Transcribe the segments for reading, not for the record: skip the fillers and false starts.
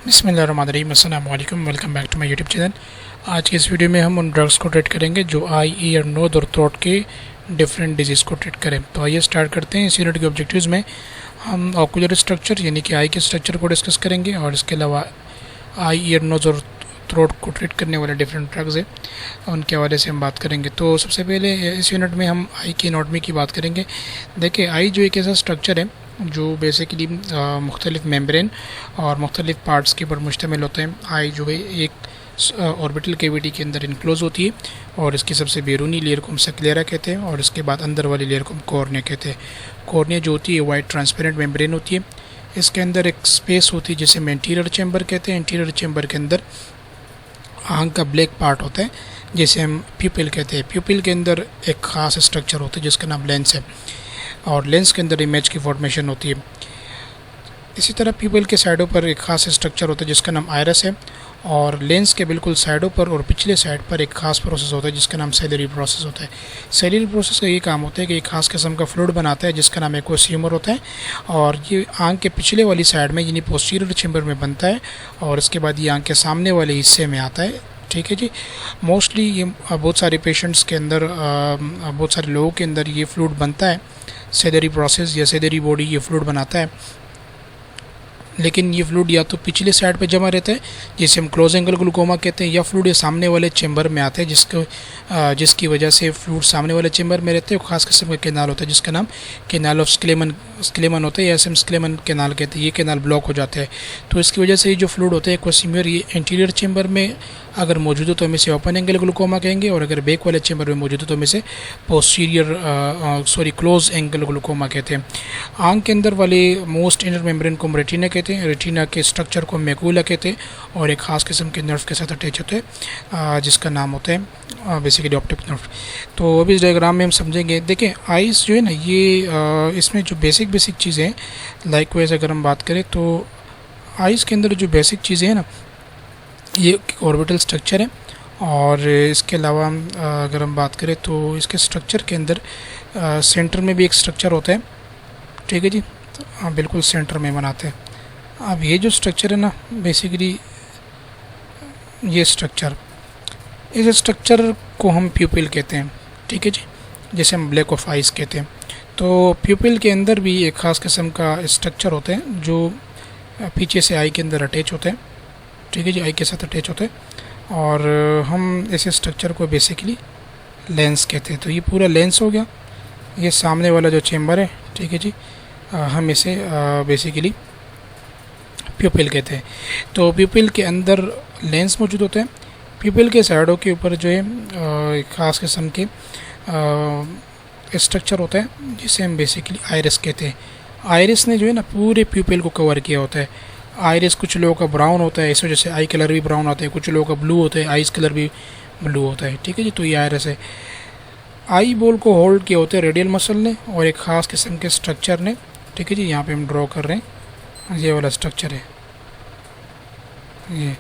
बिस्मिल्लाहिर्रहमानिर्रहीम, अस्सलाम वालेकुम, welcome back to my YouTube channel. आज की इस वीडियो में हम उन ड्रग्स को ट्रीट करेंगे जो आई, ईयर, नोज और थ्रोट के डिफरेंट डिजीज़ को ट्रीट करें। तो आइए स्टार्ट करते हैं। इस यूनिट के ऑब्जेक्टिव्स में हम ऑक्यूलर स्ट्रक्चर यानी कि आई के स्ट्रक्चर को डिस्कस करेंगे और इसके अलावा आई, ईयर, नोज और थ्रोट को ट्रीट करने वाले डिफरेंट ड्रग्स है उनके हवाले से हम बात करेंगे। तो सबसे पहले इस यूनिट में हम आई की एनाटॉमी की बात करेंगे। देखिए, आई जो एक ऐसा स्ट्रक्चर है जो बेसिकली मुख्तलिफ मेम्ब्रेन और मुख्तलिफ पार्ट्स के ऊपर मुश्तमिल होते हैं। आई जो है एक ऑर्बिटल कैविटी के अंदर इनक्लोज होती है और इसकी सबसे बैरूनी लेयर को हम स्क्लेरा कहते हैं और इसके बाद अंदर वाली लेयर को हम कॉर्निया कहते हैं। कॉर्निया जो होती है वाइट ट्रांसपेरेंट मेम्ब्रेन होती है। इसके अंदर एक स्पेस होती है जिसे हम एंटीरियर चैम्बर कहते हैं। एंटीरियर चैम्बर के अंदर आँख का ब्लैक पार्ट होता है जिसे हम प्यूपिल कहते हैं। प्यूपिल के अंदर एक ख़ास स्ट्रक्चर होता है जिसका नाम लेंस है और लेंस के अंदर इमेज की फॉर्मेशन होती है। इसी तरह प्यूपिल के साइडों पर एक ख़ास स्ट्रक्चर होता है जिसका नाम आयरस है और लेंस के बिल्कुल साइडों पर और पिछले साइड पर एक ख़ास प्रोसेस होता है जिसका नाम सेलरी प्रोसेस होता है। सेलरी प्रोसेस का ये काम होता है कि एक ख़ास किस्म का फ्लूइड बनाता है जिसका नाम एक्वस ह्यूमर होता है और ये आँख के पिछले वाली साइड में यानी पोस्टीरियर चैम्बर में बनता है और इसके बाद ये आँख के सामने वाले हिस्से में आता है। ठीक है जी। मोस्टली ये बहुत सारे पेशेंट्स के अंदर बहुत सारे लोगों के अंदर ये फ्लूइड बनता है। सेलरी प्रोसेस या सेलरी बॉडी ये फ्लूइड बनाता है, लेकिन ये फ्लूइड या तो पिछले साइड पे जमा रहता है जिसे हम क्लोज एंगल ग्लूकोमा कहते हैं या फ्लूइड ये सामने वाले चैम्बर में आता है जिसकी वजह से फ्लूइड सामने वाले चैम्बर में रहते हैं। खास किस्म का कैनाल होता है जिसका नाम कैनाल ऑफ स्क्लेमन होता है या हम स्क्लेमन कैनाल कहते हैं। ये कैनाल ब्लॉक हो जाता है तो इसकी वजह से ये जो फ्लूइड होता है कोसिमियर ये एंटीरियर चैम्बर में अगर मौजूद हो तो हम इसे ओपन एंगल ग्लूकोमा कहेंगे और अगर बैक वाले चैम्बर में मौजूद हो तो हम इसे क्लोज एंगल ग्लूकोमा कहते हैं। आँख के अंदर वाले मोस्ट इनर मेम्ब्रेन को हम रेटिना कहते हैं। रेटिना के स्ट्रक्चर को मैकुला कहते हैं और एक ख़ास किस्म के नर्व के साथ अटैच होते हैं जिसका नाम होता है बेसिकली ऑप्टिक नर्व। तो अभी इस डायग्राम में हम समझेंगे। देखिए, आइज़ जो है ना ये इसमें जो बेसिक चीज़ें हैं लाइकवाइज अगर हम बात करें तो आइज़ के अंदर जो बेसिक चीज़ें हैं ना ये ऑर्बिटल स्ट्रक्चर है और इसके अलावा अगर हम बात करें तो इसके स्ट्रक्चर के अंदर सेंटर में भी एक स्ट्रक्चर होता है। ठीक है जी। तो हाँ, बिल्कुल सेंटर में बनाते हैं। अब ये जो स्ट्रक्चर है ना बेसिकली ये स्ट्रक्चर इस स्ट्रक्चर को हम प्यूपिल कहते हैं। ठीक है जी, जैसे हम ब्लैक ऑफ आइज कहते हैं। तो प्यूपिल के अंदर भी एक ख़ास किस्म का स्ट्रक्चर होता है जो पीछे से आई के अंदर अटैच होते हैं। ठीक है जी, आई के साथ अटैच होते हैं और हम इस स्ट्रक्चर को बेसिकली लेंस कहते हैं। तो ये पूरा लेंस हो गया। ये सामने वाला जो चेम्बर है, ठीक है जी, हम इसे बेसिकली प्यूपिल कहते हैं। तो प्यूपिल के अंदर लेंस मौजूद होते हैं। प्यूपिल के साइडों के ऊपर जो है एक ख़ास किस्म के स्ट्रक्चर होता है जिसे हम बेसिकली आइरिस कहते हैं। आइरिस ने जो है ना पूरे प्यूपिल को कवर किया होता है। आइरिस कुछ लोगों का ब्राउन होता है, इस वजह से आई कलर भी ब्राउन होता है। कुछ लोगों का ब्लू होता है, आइस कलर भी ब्लू होता है। ठीक है जी। तो ये आइरिस है। आई बॉल को होल्ड किया होता है रेडियल मसल ने और एक ख़ास किस्म के स्ट्रक्चर ने। ठीक है जी, यहाँ पे हम ड्रॉ कर रहे हैं, ये वाला स्ट्रक्चर है ये।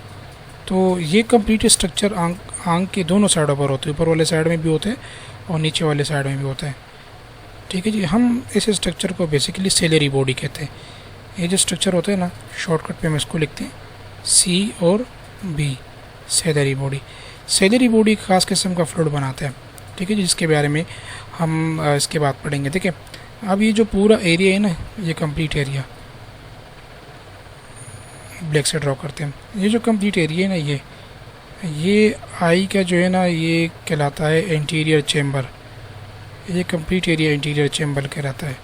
तो ये कंप्लीट स्ट्रक्चर आँख के दोनों साइडों पर होते हैं, ऊपर वाले साइड में भी होते हैं और नीचे वाले साइड में भी होता है। ठीक है जी। हम इस स्ट्रक्चर को बेसिकली सेलरी बॉडी कहते हैं। ये जो स्ट्रक्चर होता है ना शॉर्टकट पे हम इसको लिखते हैं सी और बी, सेलरी बॉडी। सेलरी बॉडी खास किस्म का फ्लूइड बनाता है। ठीक है जी, जिसके बारे में हम इसके बाद पढ़ेंगे। देखिए, अब ये जो पूरा एरिया है ना ये कंप्लीट एरिया ब्लैक से ड्रॉ करते हैं। ये जो कंप्लीट एरिया है ना ये आई का जो है ना ये कहलाता है एंटीरियर चैम्बर। ये कंप्लीट एरिया इंटीरियर चैम्बर कहलाता है।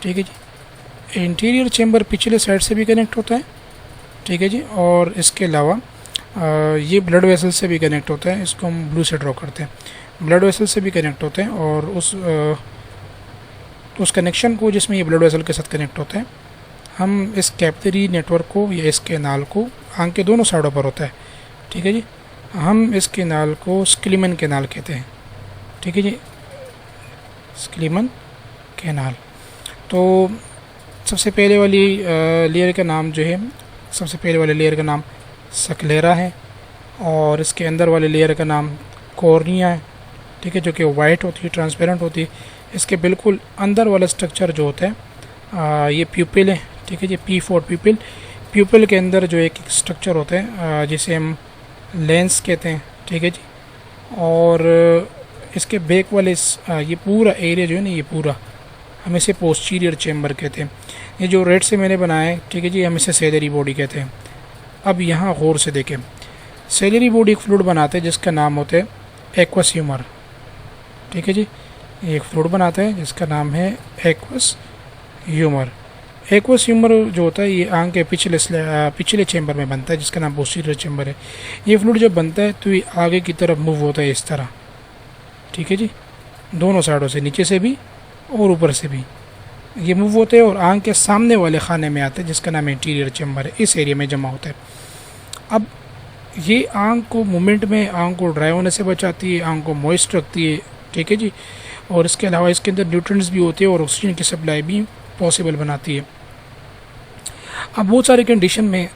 ठीक है जी। इंटीरियर चैम्बर पिछले साइड से भी कनेक्ट होता है। ठीक है जी। और इसके अलावा ये ब्लड वेसल से भी कनेक्ट होता है। इसको हम ब्लू से ड्रॉ करते हैं। ब्लड वेसल से भी कनेक्ट होते हैं और उस कनेक्शन को जिसमें ये ब्लड वेसल के साथ कनेक्ट होता है हम इस कैपिलरी नेटवर्क को या इस कैनाल को आँख के दोनों साइडों पर होता है। ठीक है जी। हम इस कैनाल को स्क्लीमन कैनाल कहते हैं। ठीक है जी, स्क्लीमन कैनाल। तो सबसे पहले वाली लेयर का नाम जो है सबसे पहले वाले लेयर का नाम स्क्लेरा है और इसके अंदर वाले लेयर का नाम कॉर्निया है। ठीक है, जो कि वाइट होती है, ट्रांसपेरेंट होती है। इसके बिल्कुल अंदर वाला स्ट्रक्चर जो होता है ये प्यूपिल है। ठीक है जी, P4 प्यूपिल। प्यूपिल के अंदर जो एक स्ट्रक्चर होता है जिसे हम लेंस कहते हैं, ठीक है जी। और इसके बैक वाले ये पूरा एरिया जो है ना, ये पूरा हम इसे पोस्टीरियर चेम्बर कहते हैं। ये जो रेड से मैंने बनाया है, ठीक है जी, हम इसे सेलरी बॉडी कहते हैं। अब यहाँ गौर से देखें, सेलरी बॉडी एक फ्लूइड बनाते हैं जिसका नाम होता है एक्वस ह्यूमर, ठीक है जी। एक फ्लूइड बनाते हैं जिसका नाम है एक्वस ह्यूमर। एक्वस ह्यूमर जो होता है ये आंख के पिछले चेम्बर में बनता है जिसका नाम पोस्टीरियर चेम्बर है। ये फ्लूइड जब बनता है तो ये आगे की तरफ मूव होता है इस तरह, ठीक है जी, दोनों साइडों से, नीचे से भी और ऊपर से भी ये मूव होते हैं और आंख के सामने वाले खाने में आते हैं जिसका नाम इंटीरियर चेम्बर है। इस एरिया में जमा होता है। अब ये आंख को मूवमेंट में, आंख को ड्राई होने से बचाती है, आंख को मॉइस्ट रखती है, ठीक है जी। और इसके अलावा इसके अंदर न्यूट्रिएंट्स भी होते हैं और ऑक्सीजन की सप्लाई भी पॉसिबल बनाती है। अब बहुत सारे कंडीशन में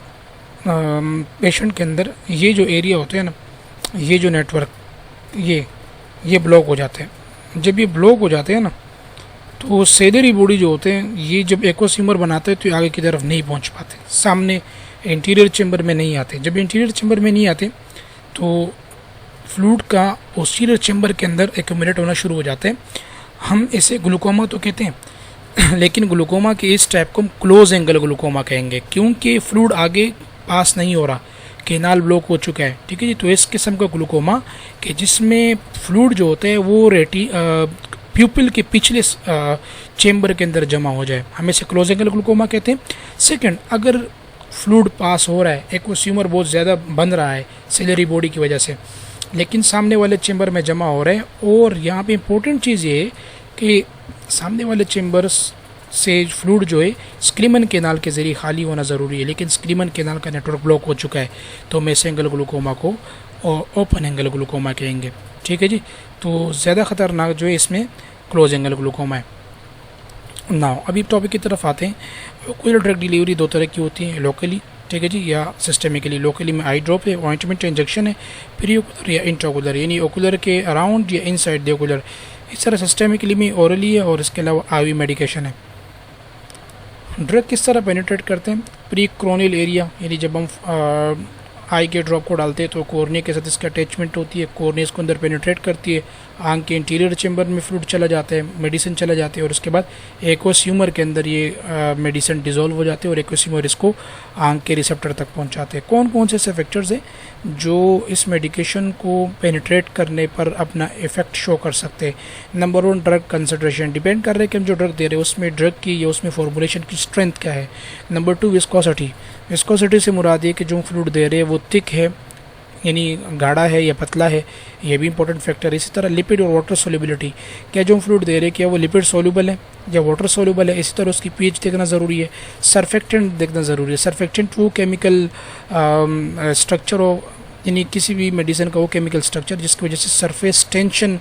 पेशेंट के अंदर ये जो एरिया होते हैं ना, ये जो नेटवर्क, ये ब्लॉक हो जाते हैं। जब ये ब्लॉक हो जाते हैं ना, तो सेलरी बॉडी जो होते हैं ये जब एक्वस ह्यूमर बनाते हैं तो ये आगे की तरफ नहीं पहुंच पाते, सामने इंटीरियर चेम्बर में नहीं आते। जब इंटीरियर चेम्बर में नहीं आते तो फ्लूइड का पोस्टीरियर चेम्बर के अंदर एक्यूमुलेट होना शुरू हो जाते हैं। हम इसे ग्लूकोमा तो कहते हैं, लेकिन ग्लूकोमा के इस टाइप को हम क्लोज एंगल ग्लूकोमा कहेंगे क्योंकि फ्लूइड आगे पास नहीं हो रहा, केनाल ब्लॉक हो चुका है, ठीक है जी। तो इस किस्म का ग्लूकोमा कि जिसमें फ्लूइड जो होता है वो प्यूपिल के पिछले चेम्बर के अंदर जमा हो जाए, हम इसे क्लोज एंगल ग्लूकोमा कहते हैं। सेकंड, अगर फ्लूइड पास हो रहा है, एक्वस ह्यूमर बहुत ज़्यादा बन रहा है सेलरी बॉडी की वजह से, लेकिन सामने वाले चेम्बर में जमा हो रहा है, और यहाँ पे इम्पोर्टेंट चीज़ ये है कि सामने वाले चेम्बर से फ्लूइड जो है स्क्लीमन केनाल के ज़रिए खाली होना ज़रूरी है, लेकिन स्क्लीमन केनाल का नेटवर्क ब्लॉक हो चुका है, तो हम इस एंगल ग्लूकोमा को ओपन एंगल ग्लूकोमा कहेंगे, ठीक है जी। तो ज़्यादा ख़तरनाक जो है इसमें क्लोज एंगल ग्लूकोमा है। नाउ अभी टॉपिक की तरफ आते हैं। ओकुलर ड्रग डिलीवरी दो तरह की होती है, लोकली, ठीक है जी, या सिस्टेमिकली। लोकली में आई ड्रॉप है, ऑइंटमेंट इंजेक्शन है, प्री ओकुलर या इंट्राओकुलर, यानी ओकुलर के अराउंड या इनसाइड द ओकुलर। इस तरह सिस्टेमिकली में ओरली है और इसके अलावा आईवी मेडिकेशन है। ड्रग किस तरह पेनिट्रेट करते हैं? प्री क्रोनियल एरिया, यानी जब हम आई के ड्रॉप को डालते हैं तो कोर्निया के साथ इसका अटैचमेंट होती है, कोर्निया इसको अंदर पेनिट्रेट करती है, आंख के इंटीरियर चेम्बर में फ्लूइड चला जाता है, मेडिसिन चला जाती है, और उसके बाद एक्वस ह्यूमर के अंदर ये मेडिसिन डिज़ोल्व हो जाते हैं और एक्वस ह्यूमर इसको आंख के रिसेप्टर तक पहुंचाते हैं। कौन कौन से ऐसे फैक्टर्स हैं जो इस मेडिकेशन को पेनिट्रेट करने पर अपना इफेक्ट शो कर सकते हैं? नंबर 1, ड्रग कंसंट्रेशन, डिपेंड कर रहे हैं कि हम जो ड्रग दे रहे हैं उसमें ड्रग की या उसमें फॉर्मुलेशन की स्ट्रेंथ क्या है। Number 2, viscosity. विस्कोसिटी से मुराद है कि जो फ्लूइड दे रहे हैं वो थिक है, यानी गाढ़ा है या पतला है, ये भी इंपॉर्टेंट फैक्टर है। इसी तरह लिपिड और वाटर सोल्युबिलिटी, क्या जो हम फ्लूइड दे रहे हैं क्या वो लिपिड सोल्यूबल है या वाटर सोल्यूबल है। इसी तरह उसकी पीएच देखना ज़रूरी है। सरफेक्टेंट देखना ज़रूरी है। सरफेक्टेंट वो केमिकल स्ट्रक्चर हो, यानी किसी भी मेडिसिन का वो केमिकल स्ट्रक्चर जिसकी वजह से सरफेस टेंशन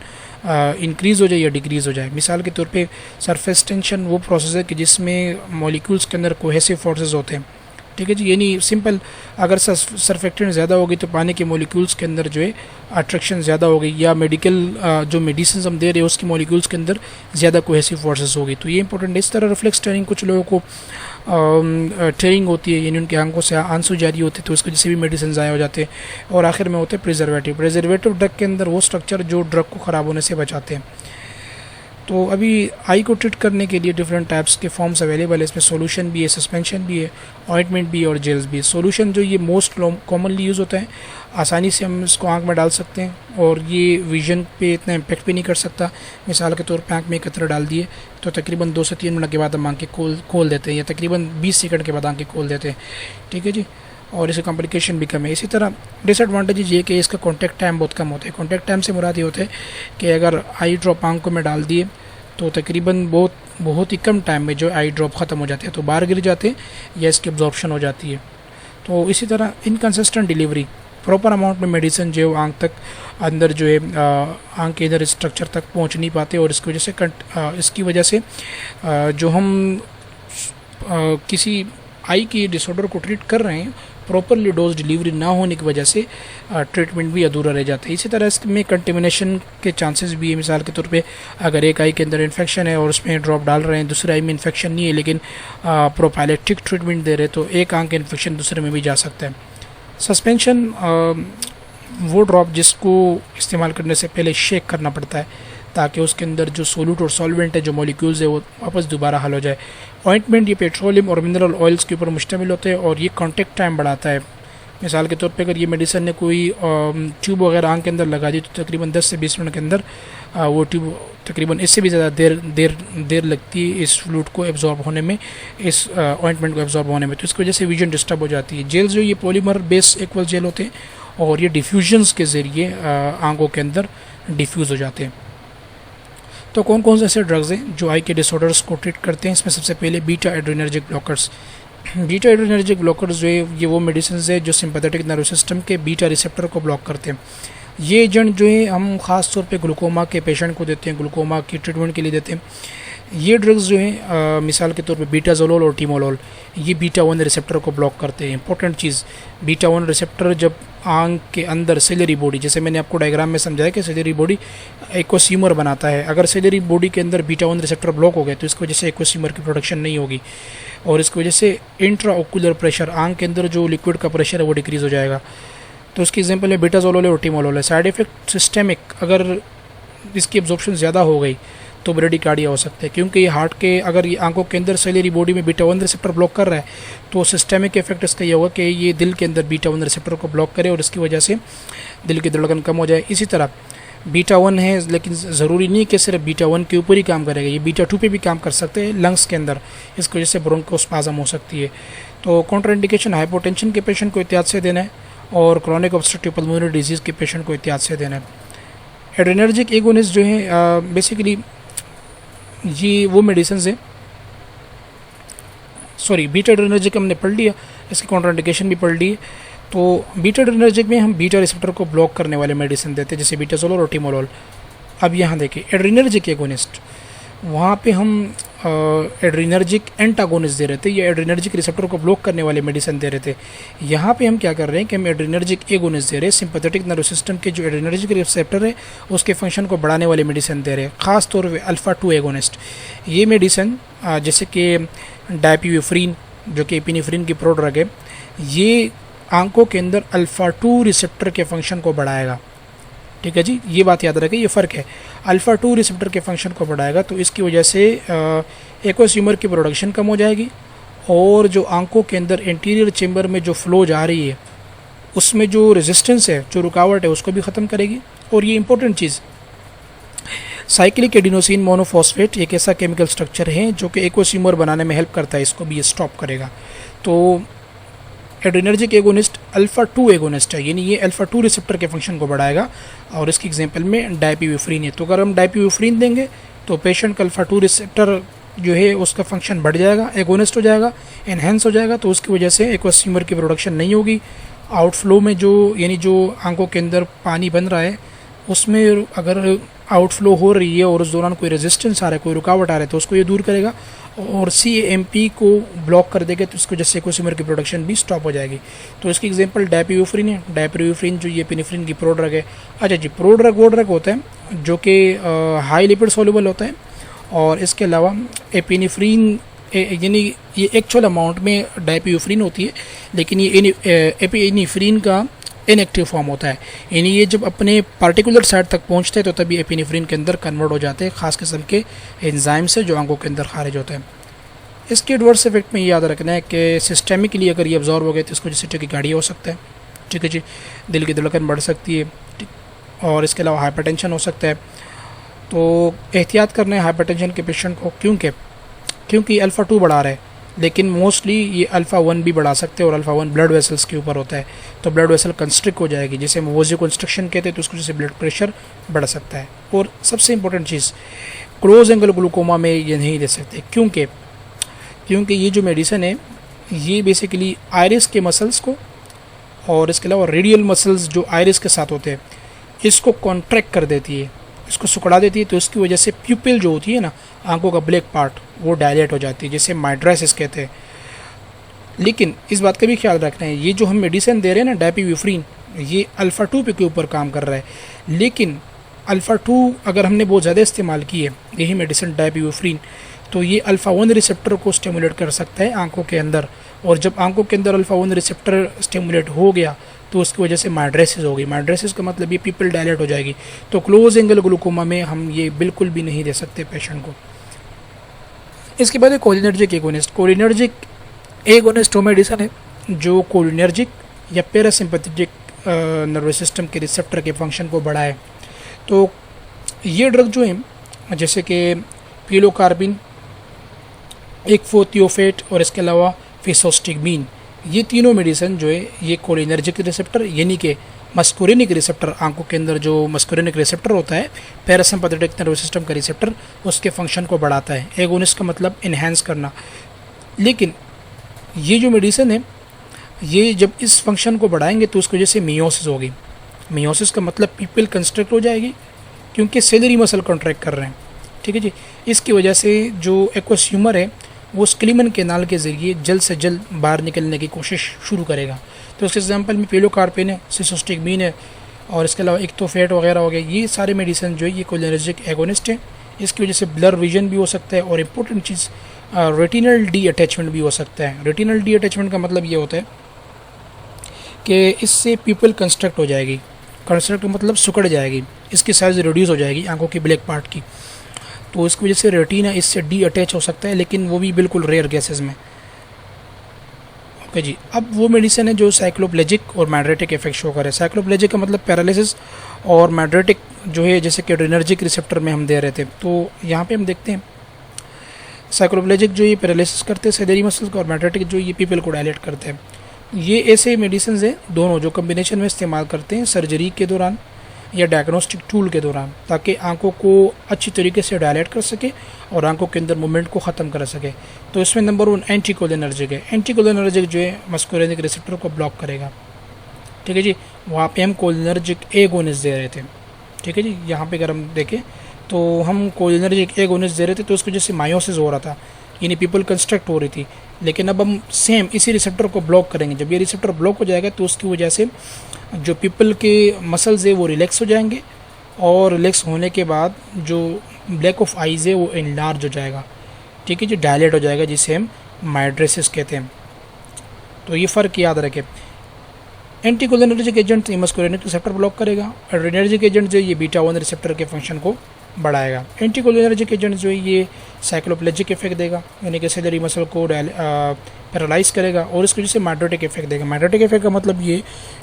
इंक्रीज़ हो जाए या डिक्रीज़ हो जाए। मिसाल के तौर पे सरफेस टेंशन वो प्रोसेस है कि जिसमें मॉलिक्यूल्स के अंदर कोहेसिव फोर्सेस होते हैं, ठीक है जी, यानी सिंपल, अगर सरफेक्टेंट ज़्यादा होगी तो पानी के मॉलिक्यूल्स के अंदर जो है अट्रैक्शन ज़्यादा होगी, या मेडिकल जो मेडिसिन हम दे रहे हैं उसकी मॉलिक्यूल्स के अंदर ज़्यादा कोहेसिव फोर्सेस होगी, तो ये इंपॉर्टेंट है। इस तरह रिफ्लेक्स टेयरिंग, कुछ लोगों को टेयरिंग होती है, यानी उनके आंखों से आंसू जारी होते हैं तो उसकी वजह से भी मेडिसिन ज़ाया हो जाते हैं। और आखिर में होते हैं प्रिजर्वेटिव। प्रिजर्वेटिव ड्रग के अंदर वो स्ट्रक्चर जो ड्रग को ख़राब होने से बचाते हैं। तो अभी आई को ट्रीट करने के लिए डिफरेंट टाइप्स के फॉर्म्स अवेलेबल है। इसमें सोल्यूशन भी है, सस्पेंशन भी है, ऑइंटमेंट भी है और जेल्स भी है। सोल्यूशन जो ये मोस्ट कॉमनली यूज़ होता है, आसानी से हम इसको आंख में डाल सकते हैं और ये विजन पे इतना इम्पेक्ट भी नहीं कर सकता। मिसाल के तौर पे आंख में एक कतरा डाल दिए तो तकरीबन 2 से 3 मिनट के बाद हम आंखें खोल देते हैं, या तकरीबन 20 सेकंड के बाद आंखें खोल देते हैं, ठीक है जी, और इससे कॉम्प्लिकेशन भी कम है। इसी तरह डिसएडवांटेज ये कि इसका कॉन्टैक्ट टाइम बहुत कम होता है। कॉन्टैक्ट टाइम से मुराद ये होता है कि अगर आई ड्रॉप आंखों में डाल दिए तो तकरीबन बहुत ही कम टाइम में जो आई ड्रॉप ख़त्म हो जाते हैं, तो बाहर गिर जाते हैं या इसकी अब्जॉर्प्शन हो जाती है। तो इसी तरह इनकन्सिस्टेंट डिलीवरी, प्रॉपर अमाउंट में मेडिसिन जो आंख तक अंदर जो है आंख के इधर स्ट्रक्चर तक पहुंच नहीं पाते, और इसकी वजह से जो हम किसी आई की डिसऑर्डर को ट्रीट कर रहे हैं, प्रॉपरली डोज डिलीवरी ना होने की वजह से ट्रीटमेंट भी अधूरा रह जाता है। इसी तरह इसमें कंटेमिनेशन के चांसेस भी है। मिसाल के तौर पे अगर एक आई के अंदर इन्फेक्शन है और उसमें ड्रॉप डाल रहे हैं, दूसरे आई में इन्फेक्शन नहीं है लेकिन प्रोफाइलेक्टिक ट्रीटमेंट दे रहे हैं, तो एक आंख का इन्फेक्शन दूसरे में भी जा सकता है। सस्पेंशन वो ड्रॉप जिसको इस्तेमाल करने से पहले शेक करना पड़ता है ताकि उसके अंदर जो सोल्यूट और सॉल्वेंट है, जो मॉलिक्यूल्स है, वो वापस दोबारा हल हो जाए। ऑइंटमेंट ये पेट्रोलियम और मिनरल ऑयल्स के ऊपर मुश्तमिल होते हैं और ये कॉन्टेक्ट टाइम बढ़ाता है। मिसाल के तौर पे अगर ये मेडिसिन ने कोई ट्यूब वगैरह आंख के अंदर लगा दी तो तकरीबन 10 से 20 मिनट के अंदर वो ट्यूब, तकरीबन इससे भी ज़्यादा देर लगती है इस फ्लूइड को एब्जॉर्ब होने में, इस ऑइंटमेंट को एब्जॉर्ब होने में, तो इसकी वजह से विजन डिस्टर्ब हो जाती है। जेल जो ये पॉलीमर बेस एक्वल जेल होते हैं और ये डिफ्यूजन्स के ज़रिए आंखों के अंदर डिफ्यूज़ हो जाते हैं। तो कौन कौन से ऐसे ड्रग्स हैं जो आई के डिसऑर्डर्स को ट्रीट करते हैं? इसमें सबसे पहले beta adrenergic blockers. Beta adrenergic blockers जो है ये वो मेडिसिन है जो सिंपैथेटिक नर्वस सिस्टम के बीटा रिसेप्टर को ब्लॉक करते हैं। ये एजेंट जो है हम ख़ास तौर पे ग्लूकोमा के पेशेंट को देते हैं, ग्लूकोमा की ट्रीटमेंट के लिए देते हैं। ये ड्रग्स जो हैं मिसाल के तौर पे बीटाज़ोलोल और टीमोलोल, ये बीटा 1 रिसेप्टर को ब्लॉक करते हैं। इंपॉर्टेंट चीज़, बीटा 1 रिसेप्टर जब आंख के अंदर सेलरी बॉडी, जैसे मैंने आपको डायग्राम में समझाया कि सेलरी बॉडी एक्वोसीमर बनाता है, अगर सेलरी बॉडी के अंदर बीटा 1 रिसेप्टर ब्लॉक हो गए तो इसकी वजह से एक्वोसीमर की प्रोडक्शन नहीं होगी और इसकी वजह से इंट्रा ओकुलर प्रेशर, आंख के अंदर जो लिक्विड का प्रेशर है वो डिक्रीज़ हो जाएगा। तो उसकी एग्जांपल है बीटाज़ोलोल और टीमोलोल है। साइड इफेक्ट सिस्टेमिक, अगर इसकी एब्जॉर्प्शन ज़्यादा हो गई तो ब्रेडिकार्डिया हो सकता है, क्योंकि ये हार्ट के, अगर ये आंखों के अंदर सेलरी बॉडी में बीटा 1 रिसेप्टर ब्लॉक कर रहा है तो सिस्टेमिक इफेक्ट इसका ये होगा कि ये दिल के अंदर बीटा 1 रिसेप्टर को ब्लॉक करे और इसकी वजह से दिल की धड़कन कम हो जाए। इसी तरह बीटा 1 है लेकिन ज़रूरी नहीं कि सिर्फ बीटा 1 के ऊपर ही काम करेगा, ये बीटा 2 पे भी काम कर सकते हैं लंग्स के अंदर, इसकी वजह से ब्रोंकोस्पाज्म हो सकती है। तो कॉन्ट्राइंडिकेशन, हाइपोटेंशन के पेशेंट को एहतियात से देना है और क्रॉनिक ऑब्स्ट्रक्टिव पल्मोनरी डिजीज़ के पेशेंट को एहतियात से देना है। एड्रेनर्जिक एगोनिस्ट जो है बेसिकली ये वो मेडिसिन है, सॉरी बीटा एड्रेनर्जिक हमने पढ़ लिया, इसकी कॉन्ट्राइंडिकेशन भी पढ़ ली है। तो बीटा एड्रेनर्जिक में हम बीटा रिसेप्टर को ब्लॉक करने वाले मेडिसिन देते हैं जैसे बीटाज़ोलोल और टीमोलोल। अब यहाँ देखिए एड्रेनर्जिक एगोनिस्ट, वहाँ पे हम एड्रेनर्जिक एंटागोनिस्ट दे रहे थे या एड्रेनर्जिक रिसेप्टर को ब्लॉक करने वाले मेडिसिन दे रहे थे। यहाँ पे हम क्या कर रहे हैं कि हम एड्रेनर्जिक एगोनिस्ट दे रहे हैं, सिंपैथेटिक नर्वस सिस्टम के जो एड्रेनर्जिक रिसेप्टर है उसके फंक्शन को बढ़ाने वाले मेडिसिन दे रहे हैं, ख़ास तौर पे अल्फ़ा 2 एगोनिस्ट। ये मेडिसिन जैसे कि डायपियोफ्रीन जो कि एपिनेफ्रीन की प्रोड्रग है, ये आंखों के अंदर अल्फ़ा 2 रिसेप्टर के फंक्शन को बढ़ाएगा। ठीक है जी, ये बात याद रखें, ये फ़र्क है, अल्फ़ा 2 रिसेप्टर के फंक्शन को बढ़ाएगा तो इसकी वजह से एक्वोसीमर की प्रोडक्शन कम हो जाएगी और जो आंखों के अंदर इंटीरियर चेम्बर में जो फ्लो जा रही है उसमें जो रेजिस्टेंस है, जो रुकावट है, उसको भी ख़त्म करेगी। और ये इंपॉर्टेंट चीज़, साइक्लिक एडिनोसिन मोनोफॉस्फेट एक ऐसा केमिकल स्ट्रक्चर है जो कि एक्वोसीमर बनाने में हेल्प करता है, इसको भी ये स्टॉप करेगा। तो एड्रेनर्जिक एगोनिस्ट अल्फ़ा 2 एगोनिस्ट है, यानी ये अल्फ़ा 2 रिसेप्टर के फंक्शन को बढ़ाएगा और इसकी एग्जांपल में डायपियोफ्रीन है। तो अगर हम डायपियोफ्रीन देंगे तो पेशेंट का अल्फ़ा 2 रिसेप्टर जो है उसका फंक्शन बढ़ जाएगा, एगोनिस्ट हो जाएगा, एनहेंस हो जाएगा, तो उसकी वजह से एक्वोसीमर की प्रोडक्शन नहीं होगी। आउटफ्लो में जो, यानी जो आंखों के अंदर पानी बन रहा है उसमें अगर आउटफ्लो हो रही है और उस दौरान कोई रेजिस्टेंस आ रहा है, कोई रुकावट आ रहा है तो उसको ये दूर करेगा और CAMP को ब्लॉक कर देगा तो इसको जैसे एक्वोसीमर की प्रोडक्शन भी स्टॉप हो जाएगी। तो इसकी एग्जांपल डायपियोफ्रीन है, डायपियोफ्रीन जो ये एपिनेफ्रीन की प्रोड्रग है। अच्छा जी, प्रोड्रग वो ड्रग होता है जो कि हाई लिपिड सॉल्युबल होता है और इसके अलावा एपिनेफ्रीन यानी ये एक्चुअल अमाउंट में डायपियोफ्रीन होती है लेकिन ये एपिनेफ्रीन का इनएक्टिव फॉर्म होता है, यानी ये जब अपने पार्टिकुलर साइड तक पहुंचते हैं तो तभी एपिनेफ्रीन के अंदर कन्वर्ट हो जाते हैं खास किस्म के एंजाइम से जो आंखों के अंदर खारिज होते हैं। इसके एडवर्स इफेक्ट में ये याद रखना है कि सिस्टेमिकली अगर ये अब्जॉर्ब हो गए तो इसको जैसे टैकीकार्डिया हो सकता है, ठीक है जी, दिल की धड़कन बढ़ सकती है और इसके अलावा हाइपरटेंशन हो सकता है। तो एहतियात करना है हाइपरटेंशन के पेशेंट को, क्योंकि अल्फ़ा 2 बढ़ा रहा है लेकिन मोस्टली ये अल्फ़ा 1 भी बढ़ा सकते हैं और अल्फ़ा 1 ब्लड वेसल्स के ऊपर होता है तो ब्लड वेसल कंस्ट्रिक्ट हो जाएगी, जिसे हम वोजियो कंस्ट्रक्शन कहते हैं, तो उसकी वजह से ब्लड प्रेशर बढ़ सकता है। और सबसे इंपॉर्टेंट चीज़, क्लोज एंगल ग्लूकोमा में ये नहीं दे सकते, क्योंकि ये जो मेडिसिन है ये बेसिकली आयरिस के मसल्स को और इसके अलावा रेडियल मसल्स जो आयरिस के साथ होते हैं इसको कॉन्ट्रैक्ट कर देती है, इसको सुकड़ा देती है, तो इसकी वजह से प्यूपिल जो होती है ना, आंखों का ब्लैक पार्ट, वो डायलेट हो जाती है, जिसे माइड्राइसिस कहते हैं। लेकिन इस बात का भी ख्याल रखना है, ये जो हम मेडिसिन दे रहे हैं ना डायपिव्यूफ्रीन, ये अल्फ़ा 2 के ऊपर काम कर रहा है, लेकिन अल्फ़ा 2 अगर हमने बहुत ज़्यादा इस्तेमाल की है यही मेडिसिन डायपिव्यूफ्रीन, तो ये अल्फ़ा 1 रिसेप्टर को स्टिमुलेट कर सकता है आंखों के अंदर, और जब आंखों के अंदर अल्फ़ा 1 रिसेप्टर स्टिमुलेट हो गया तो उसकी वजह से माइड्रेसिस होगी। माइड्रेसिस का मतलब ये पिपल डायलेट हो जाएगी। तो क्लोज एंगल ग्लूकोमा में हम ये बिल्कुल भी नहीं दे सकते पेशेंट को। इसके बाद कोलिनर्जिक एगोनिस्ट। कोलिनर्जिक एगोनिस्ट वो मेडिसिन है जो कोलिनर्जिक या पैरासिम्पैथेटिक नर्वस सिस्टम के रिसेप्टर के फंक्शन को बढ़ाए। तो ये ड्रग जो है जैसे कि पिलोकार्बिन, इक्फोथियोफेट और इसके अलावा फिसोस्टिगमीन, ये तीनों मेडिसिन जो है ये कोलिनर्जिक रिसेप्टर यानी कि मस्कुरिनिक रिसेप्टर, आंखों के अंदर जो मस्कुरिनिक रिसेप्टर होता है पैरासिम्पैथेटिक नर्वस सिस्टम का रिसेप्टर, उसके फंक्शन को बढ़ाता है। एगोनिस्ट का मतलब इन्हेंस करना। लेकिन ये जो मेडिसिन है ये जब इस फंक्शन को बढ़ाएंगे तो उसकी वजह से मियोसिस होगी। मियोसिस का मतलब पीपल कंस्ट्रक्ट हो जाएगी क्योंकि सेलरी मसल कॉन्ट्रैक्ट कर रहे हैं, ठीक है जी। इसकी वजह से जो एक्वस ह्यूमर है वो स्क्लीमन कैनाल के ज़रिए जल्द से जल्द बाहर निकलने की कोशिश शुरू करेगा। तो उसके एग्जांपल में पिलोकार्बिन है, सिसोस्टिगमीन है और इसके अलावा इक्टोफेट वगैरह हो गया। ये सारे मेडिसिन जो है ये कोलिनर्जिक एगोनिस्ट है। इसकी वजह से ब्लर विजन भी हो सकता है और इम्पोर्टेंट चीज़ रेटिनल डी अटैचमेंट भी हो सकता है। रेटिनल डी अटैचमेंट का मतलब ये होता है कि इससे पीपल कंस्ट्रक्ट हो जाएगी। कंस्ट्रक्ट मतलब सिकुड़ जाएगी, इसकी साइज़ रिड्यूस हो जाएगी आंखों की ब्लैक पार्ट की, तो इसकी वजह से रेटिना इससे डी अटैच हो सकता है, लेकिन वो भी बिल्कुल रेयर केसेस में। ओके जी। अब वो मेडिसिन है जो साइक्लोप्लेजिक और मैड्रेटिक इफेक्ट शो करे। साइक्लोप्लेजिक का मतलब पैरालिसिस और मैड्रेटिक जो है जैसे कि एड्रेनर्जिक रिसेप्टर में हम दे रहे थे। तो यहाँ पे हम देखते हैं साइक्लोप्लेजिक जो ये पैरालिसिस करते हैं सेलेरी मसल्स को, और मैड्रेटिक जो ये पीपल को डायलेट करते हैं। ये ऐसे मेडिसिन हैं दोनों जो कम्बिनेशन में इस्तेमाल करते हैं सर्जरी के दौरान या डायग्नोस्टिक टूल के दौरान, ताकि आंखों को अच्छी तरीके से डायलेट कर सके और आंखों के अंदर मूवमेंट को ख़त्म कर सके। तो इसमें नंबर 1 एंटीकोलिनर्जिक है। एंटीकोलिनर्जिक जो है मस्कुरिनिक रिसेप्टर को ब्लॉक करेगा, ठीक है जी। वहाँ पे हम कोलिनर्जिक एगोनिस्ट दे रहे थे, ठीक है जी। यहाँ पे अगर हम देखें तो हम कोलिनर्जिक एगोनिस्ट दे रहे थे तो उसकी वजह से मायोसिस हो रहा था, यानी पीपल कंस्ट्रक्ट हो रही थी। लेकिन अब हम सेम इसी रिसेप्टर को ब्लॉक करेंगे। जब ये रिसेप्टर ब्लॉक हो जाएगा तो उसकी वजह से जो पीपल के मसल्स है वो रिलैक्स हो जाएंगे, और रिलैक्स होने के बाद जो ब्लैक ऑफ आइज़ है वो इनलार्ज हो जाएगा, ठीक है जी, डायलेट हो जाएगा, जिसे हम माइड्रेसिस कहते हैं। तो ये फ़र्क याद रखें। एंटीकोलिनर्जिक एजेंट मस्कुरिनिक रिसेप्टर ब्लॉक करेगा, एड्रेनर्जिक एजेंट जो ये बीटा 1 रिसेप्टर के फंक्शन को बढ़ाएगा। एंटीकोलिनर्जिक एजेंट जो है ये साइक्लोप्लेजिक इफेक्ट देगा, यानी कि सेलरी मसल को पैरालाइज करेगा, और इसकी वजह से मैड्रेटिक इफेक्ट देगा। मैड्रेटिक इफेक्ट का मतलब ये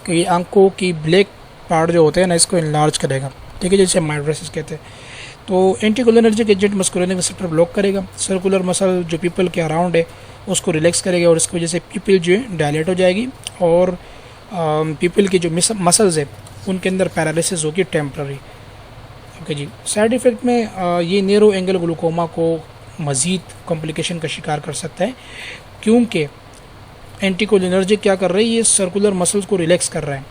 कि ये आंखों की ब्लैक पार्ट जो होते हैं ना इसको इनलार्ज करेगा, ठीक है, जैसे माइड्रेसिस कहते हैं। तो एंटीकोलिनर्जिक एजेंट मस्कुरिनिक रिसेप्टर ब्लॉक करेगा, सर्कुलर मसल जो पीपल के अराउंड है उसको रिलैक्स करेगा, और इसकी वजह से पीपल जो है डायलेट हो जाएगी, और पीपल की जो मसल्स है उनके अंदर पैरालिसिस होगी टेम्पररी। ओके जी। साइड इफ़ेक्ट में ये नैरो एंगल ग्लूकोमा को मज़ीद कॉम्प्लिकेशन का शिकार कर सकता है, क्योंकि एंटीकोलिनर्जिक क्या कर रहा है, ये सर्कुलर मसल्स को रिलैक्स कर रहा है,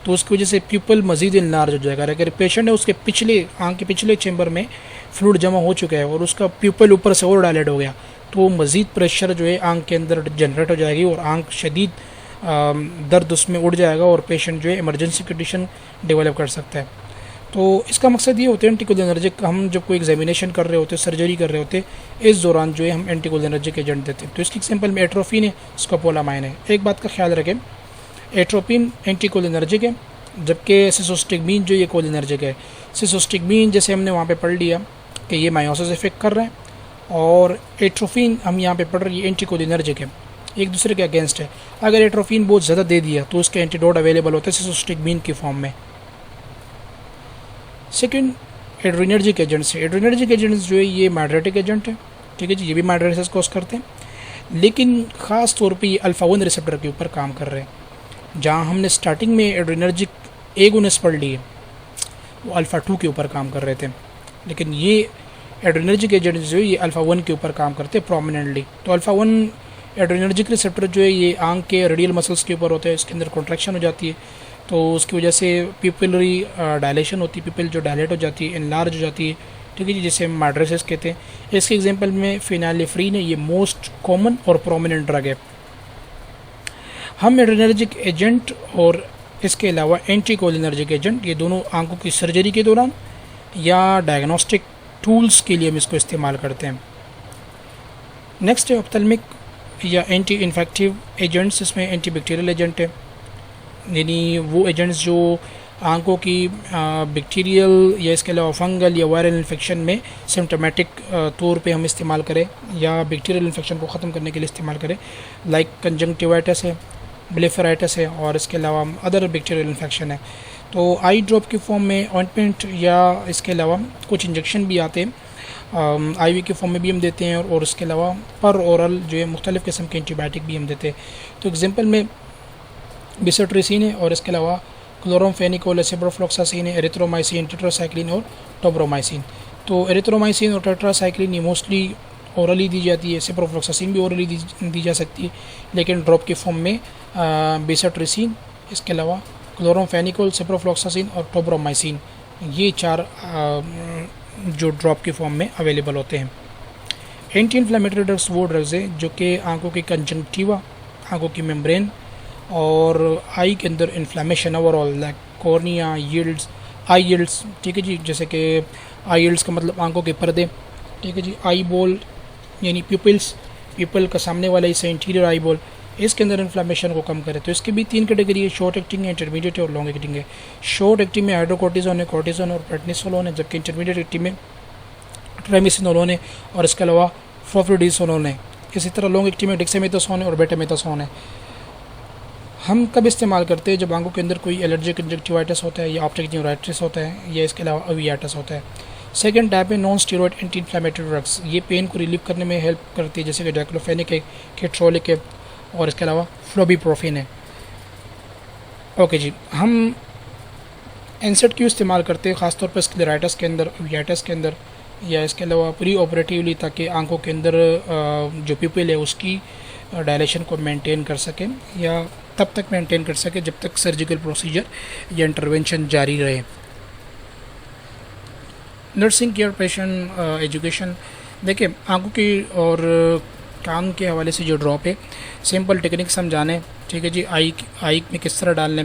तो उसकी वजह से पीपल मज़ीद इनलार्ज हो जाएगा। अगर पेशेंट है उसके आँख के पिछले चैम्बर में फ्लूइड जमा हो चुका है और उसका प्यूपल ऊपर से और डायलेट हो गया, तो मज़ीद प्रेशर जो है आँख के अंदर जनरेट हो जाएगी और आँख शदीद दर्द उसमें उड़ जाएगा और पेशेंट जो है इमरजेंसी कंडीशन डेवलप कर सकता है। तो इसका मकसद ये होता है एंटीकोलिनर्जिक, हम जब कोई एग्जामिनेशन कर रहे होते, सर्जरी कर रहे होते, इस दौरान जो है हम एंटीकोलिनर्जिक एजेंट देते हैं। तो इसकी एग्जांपल में एट्रोफिन है, स्कोपोलामाइन है। एक बात का ख्याल रखें, एट्रोपिन एंटीकोलिनर्जिक है, जबकि सिसोस्टिगमीन जो ये कोलिनर्जिक है। सिसोस्टिगमीन जैसे हमने वहाँ पे पढ़ लिया कि ये मायोसिस इफेक्ट कर रहा है, और एट्रोफिन हम यहाँ पे पढ़ रही है एंटीकोलिनर्जिक है, एक दूसरे के अगेंस्ट है। अगर एट्रोफिन बहुत ज़्यादा दे दिया तो उसका एंटीडोट अवेलेबल होता है सिसोस्टिगमीन की फॉर्म में। सेकेंड एड्रेनर्जिक एजेंट्स है। एड्रेनर्जिक एजेंट्स जो है ये मैड्रेटिक एजेंट है, ठीक है जी, ये भी माइड्रेसिस कॉज करते हैं, लेकिन ख़ास तौर पे ये अल्फ़ा 1 रिसेप्टर के ऊपर काम कर रहे हैं। जहाँ हमने स्टार्टिंग में एड्रेनर्जिक एगोनिस्ट पढ़ लिए वो अल्फ़ा 2 के ऊपर काम कर रहे थे, लेकिन ये एड्रेनर्जिक एजेंट जो है ये अल्फ़ा 1 के ऊपर काम करते हैं प्रोमिनेंटली। तो अल्फ़ा 1 एड्रेनर्जिक रिसेप्टर जो है ये आंख के रेडियल मसल्स के ऊपर होता है, इसके अंदर कॉन्ट्रैक्शन हो जाती है, तो उसकी वजह से पिपलरी डायलेशन होती है, पिपल जो डायलेट हो जाती है, इनलार्ज हो जाती है, ठीक है जी, जिसे हम माइड्रेसिस कहते हैं। इसके एग्जांपल में फिनाइलेफ्रीन है, ये मोस्ट कॉमन और प्रोमिनेंट ड्रग है, हम एड्रेनर्जिक एजेंट और इसके अलावा एंटी कोलिनर्जिक एजेंट, ये दोनों आंखों की सर्जरी के दौरान या डायग्नोस्टिक टूल्स के लिए हम इसको इस्तेमाल करते हैं। नेक्स्ट है ऑप्थेल्मिक या एंटी इन्फेक्टिव एजेंट्स। इसमें एंटी बैक्टीरियल एजेंट है, यानी वो एजेंट्स जो आंखों की बैक्टीरियल या इसके अलावा फंगल या वायरल इन्फेक्शन में सिम्टोमेटिक तौर पे हम इस्तेमाल करें या बैक्टीरियल इन्फेक्शन को ख़त्म करने के लिए इस्तेमाल करें, लाइक कंजंक्टिवाइटिस है, ब्लेफराइटिस है और इसके अलावा अदर बैक्टीरियल इन्फेक्शन है। तो आई ड्रॉप की फॉर्म में ऑइंटमेंट या इसके अलावा कुछ इंजेक्शन भी आते हैं, आईवी के फॉर्म में भी हम देते हैं और इसके अलावा पर ओरल जो है मुख्तलिफ़ किस्म के एंटीबायोटिक भी हम देते हैं। तो एग्जांपल में बिसोट्रिसिन है और इसके अलावा क्लोरोमफेनिकोल, सिप्रोफ्लॉक्सासिन है, एरिथ्रोमाइसिन, टेट्रासाइक्लिन और टोब्रोमाइसिन। तो एरिथ्रोमाइसिन और टेट्रासाइक्लिन ये मोस्टली ओरली दी जाती है, सिप्रोफ्लॉक्सासिन भी ओरली दी जा सकती है, लेकिन ड्रॉप के फॉर्म में बिसोट्रिसिन, इसके अलावा क्लोरोमफेनिकोल, सिप्रोफ्लॉक्सासिन और टोब्रोमाइसिन, ये 4 जो ड्रॉप के फॉर्म में अवेलेबल होते हैं। एंटी इन्फ्लेमेटरी ड्रग्स वो ड्रग्स हैं जो कि आंखों की कंजंक्टिवा, आंखों की मेम्ब्रेन और आई के अंदर inflammation overall, like cornea, yields, eye yields, ठीक है जी, जैसे कि आई यील्ड्स का मतलब आंखों के पर्दे, ठीक है जी, आई बॉल यानी प्यूपिल्स, प्यूपल का सामने वाला हिस्सा इंटीरियर आई बॉल, इसके अंदर इन्फ्लेमेशन को कम करे। तो इसकी भी 3 कैटेगरी है, शॉर्ट एक्टिंग है, इंटरमीडिएट है और लॉन्ग एक्टिंग है। शॉर्ट एक्टिंग में हाइड्रोकोर्टिजोन है, कॉर्टिजोन और प्रेडनिसोलोन है, जबकि इंटरमीडिएट एक्टिंग में ट्राइमिसिनोलोन है और इसके अलावा फ्लोफिडिसोलोन है। इसी तरह लॉन्ग एक्टिंग में डेक्सामेथासोन है और बेटामेथासोन है। हम कब इस्तेमाल करते हैं? जब आंखों के अंदर कोई एलर्जिक कंजक्टिवाइटिस होता है या ऑप्टिक न्यूराइटिस होता है या इसके अलावा अवियाटिस होता है। सेकंड टाइप है non steroid anti inflammatory drugs, ये पेन को रिलीव करने में हेल्प करती है, जैसे कि डाइक्लोफेनिक है, केट्रोलिक है और इसके अलावा फ्लोबिप्रोफिन है। ओके जी, हम एनसेट क्यों इस्तेमाल करते हैं? ख़ासतौर पर स्क्लेराइटिस के अंदर, अवियाटिस के अंदर या इसके अलावा प्री ऑपरेटिवली, ताकि आंखों के अंदर जो प्यूपिल है उसकी डायलेशन को मेंटेन कर सकें या तब तक मेंटेन कर सके जब तक सर्जिकल प्रोसीजर या इंटरवेंशन जारी रहे। नर्सिंग केयर, पेशेंट एजुकेशन, देखिए आंखों की और कान के हवाले से जो ड्रॉप है, सिंपल टेक्निक समझाने, ठीक है जी, आई में किस तरह डालने,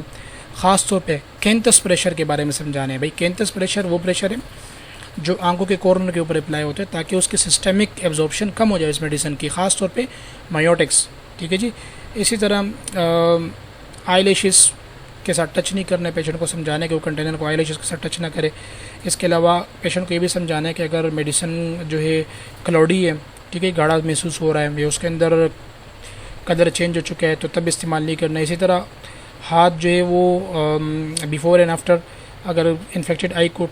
ख़ास तौर पे कैंथस प्रेशर के बारे में समझाने। भाई कैंथस प्रेशर वो प्रेशर है जो आंखों के कॉर्नर के ऊपर अप्लाई होता है ताकि उसकी सिस्टमिक एब्जॉर्प्शन कम हो जाए इस मेडिसिन की, ख़ास तौर पे मायोटिक्स, ठीक है जी। इसी तरह आई लैशेस के साथ टच नहीं करना है, पेशेंट को समझाना है कि वो कंटेनर को आई लैशेस के साथ टच ना करे। इसके अलावा पेशेंट को ये भी समझाना है कि अगर मेडिसिन जो है क्लाउडी है, ठीक है, गाढ़ा महसूस हो रहा है या उसके अंदर कलर चेंज हो चुका है तो तब इस्तेमाल नहीं करना है। इसी तरह हाथ जो है वो बिफोर एंड आफ्टर अगर इन्फेक्टेड आई को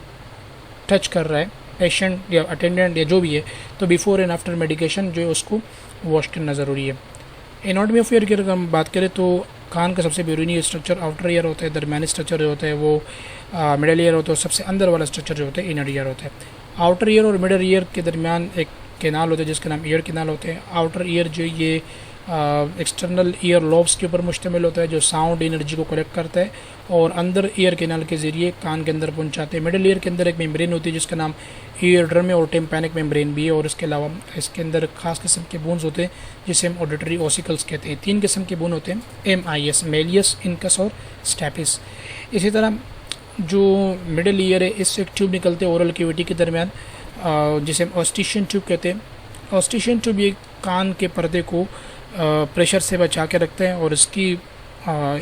टच कर रहा है पेशेंट या अटेंडेंट या जो भी है, तो बिफोर एंड आफ्टर मेडिकेशन जो है उसको वॉश करना ज़रूरी है। एनाटॉमी ऑफ ईयर की अगर हम बात करें तो कान का सबसे बैरूनी स्ट्रक्चर आउटर ईयर होता है, दरमियानी स्ट्रक्चर जो होता है वो मिडल ईयर होता है और सबसे अंदर वाला स्ट्रक्चर जो होता है इनर ईयर होता है। आउटर ईयर और मिडल ईयर के दरमियान एक कैनाल होता है जिसका नाम ईयर कैनाल होता है। आउटर ईयर जो ये एक्सटर्नल ईयर लॉब्स के ऊपर मुश्तमिल होता है जो साउंड एनर्जी को कलेक्ट करता है और अंदर ईयर कैनाल के ज़रिए कान के अंदर पहुंचाते हैं। मिडिल ईयर के अंदर एक मेम्ब्रेन होती है जिसका नाम ईयर ड्रम और टिम्पैनिक मेम्ब्रेन भी है और इसके अलावा इसके अंदर खास किस्म के बोन्स होते हैं जिसे हम ऑडिटरी ओसिकल्स कहते हैं। 3 किस्म के बोन होते हैं, MIS, मेलियस, इनकस और स्टैपिस। इसी तरह जो मिडिल ईयर है इससे एक ट्यूब निकलते हैं ओरल कैविटी के दरमियान जिसे हम ऑस्टिशियन ट्यूब कहते हैं। ऑस्टिशियन ट्यूब ये कान के पर्दे को प्रेशर से बचा के रखते हैं और इसकी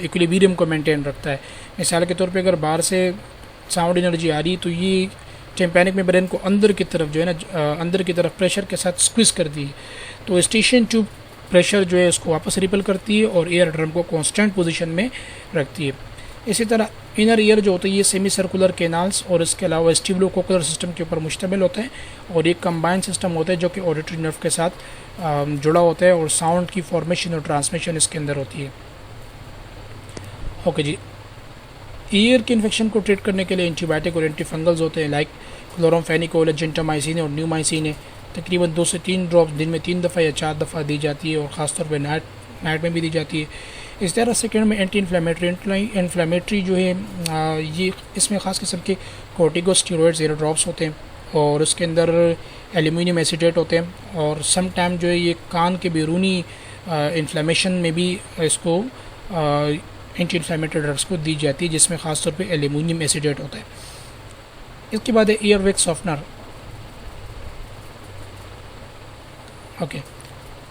इक्विलिब्रियम को मेंटेन रखता है। मिसाल के तौर पे अगर बाहर से साउंड एनर्जी आ रही तो ये टिम्पैनिक मेम्ब्रेन को अंदर की तरफ जो है ना अंदर की तरफ प्रेशर के साथ स्क्विज करती है, तो ऑस्टिशियन ट्यूब प्रेशर जो है उसको वापस रिपेल करती है और एयर ड्रम को कांस्टेंट पोजीशन में रखती है। इसी तरह इनर ईयर जो होता है ये सेमी सर्कुलर कैनाल्स और इसके अलावा स्टिबलोकोकुलर सिस्टम के ऊपर मुश्तमिल होता है और एक कंबाइंड सिस्टम होता है जो कि ऑडिटरी नर्व के साथ जुड़ा होता है और साउंड की फॉर्मेशन और ट्रांसमिशन इसके अंदर होती है। ओके जी, ईयर के इन्फेक्शन को ट्रीट करने के लिए एंटीबायोटिक और एंटीफंगल्स होते हैं लाइक क्लोरोमफेनिकोल, जेंटामाइसिन और न्यूमाइसिन है। तकरीबन 2 से 3 ड्रॉप्स दिन में 3 दफ़ा या 4 दफ़ा दी जाती है और ख़ासतौर पर नाइट में भी दी जाती है। इस तरह सेकेंड में एंटी इन्फ्लेमेटरी जो है ये इसमें ख़ास किस्म के कॉर्टिकोस्टेरॉइड्स एयर ड्रॉप्स होते हैं और उसके अंदर एल्यूमिनियम एसीटेट होते हैं और सम टाइम जो है ये कान के बैरूनी इन्फ्लेमेशन में भी इसको एंटी इन्फ्लेमेटरी ड्रग्स को दी जाती है, जिसमें ख़ासतौर पे एल्यूमिनियम एसिडेट होता है। इसके बाद है earwax softener. Okay,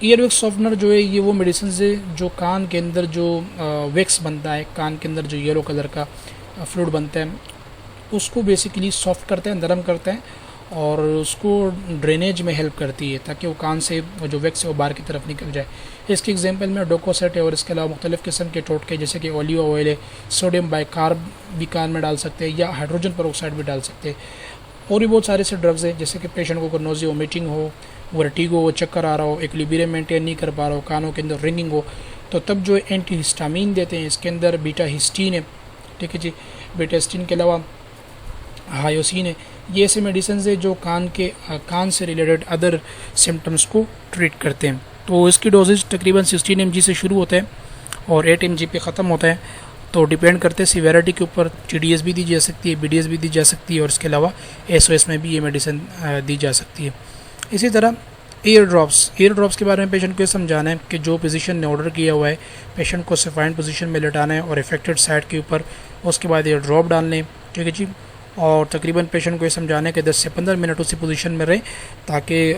earwax softener जो है ये वो मेडिसिन है जो कान के अंदर जो वैक्स बनता है, कान के अंदर जो येलो कलर का फ्लूइड बनता है, उसको बेसिकली सॉफ्ट करते हैं, नरम करते हैं और उसको ड्रेनेज में हेल्प करती है ताकि वो कान से वो जो वैक्स है वो बाहर की तरफ निकल जाए। इसके एग्जांपल में डोकोसेट है और इसके अलावा मुख्तलिफ़ किस्म के टोटके जैसे कि ओलिव ऑयल है, सोडियम बाइकार्ब भी कान में डाल सकते हैं या हाइड्रोजन पेरोक्साइड भी डाल सकते हैं। और भी बहुत सारे से ड्रग्स हैं जैसे कि पेशेंट को नोज़िया वोमिटिंग हो, वर्टिगो हो, चक्कर आ रहा हो, इक्विलिब्रियम मेंटेन नहीं कर पा रहा हो, कानों के अंदर रिंगिंग हो, तो तब जो एंटी हिस्टामीन देते हैं। इसके अंदर बीटा हिस्टीन है, ठीक है जी। बीटा हिस्टीन के अलावा हायोसिन है। ये ऐसे मेडिसिन है जो कान से रिलेटेड अदर सिम्टम्स को ट्रीट करते हैं। तो इसकी डोजेज तकरीबन 16 mg से शुरू होता है और 8 mg पे ख़त्म होता है। तो डिपेंड करते हैं सीवेरिटी के ऊपर। TDS भी दी जा सकती है, BDS भी दी जा सकती है और इसके अलावा SOS में भी ये मेडिसिन दी जा सकती है। इसी तरह ईयर ड्रॉप्स के बारे में पेशेंट को ये समझाना है कि जो फिजिशियन ने ऑर्डर किया हुआ है पेशेंट को सफाइन पोजीशन में लेटाना है और इफेक्टेड साइड के ऊपर, उसके बाद ईयर ड्रॉप डालने, ठीक है जी। और तकरीबन पेशेंट को ये समझाना है कि 10 से 15 मिनट उसी पोजीशन में रहे ताकि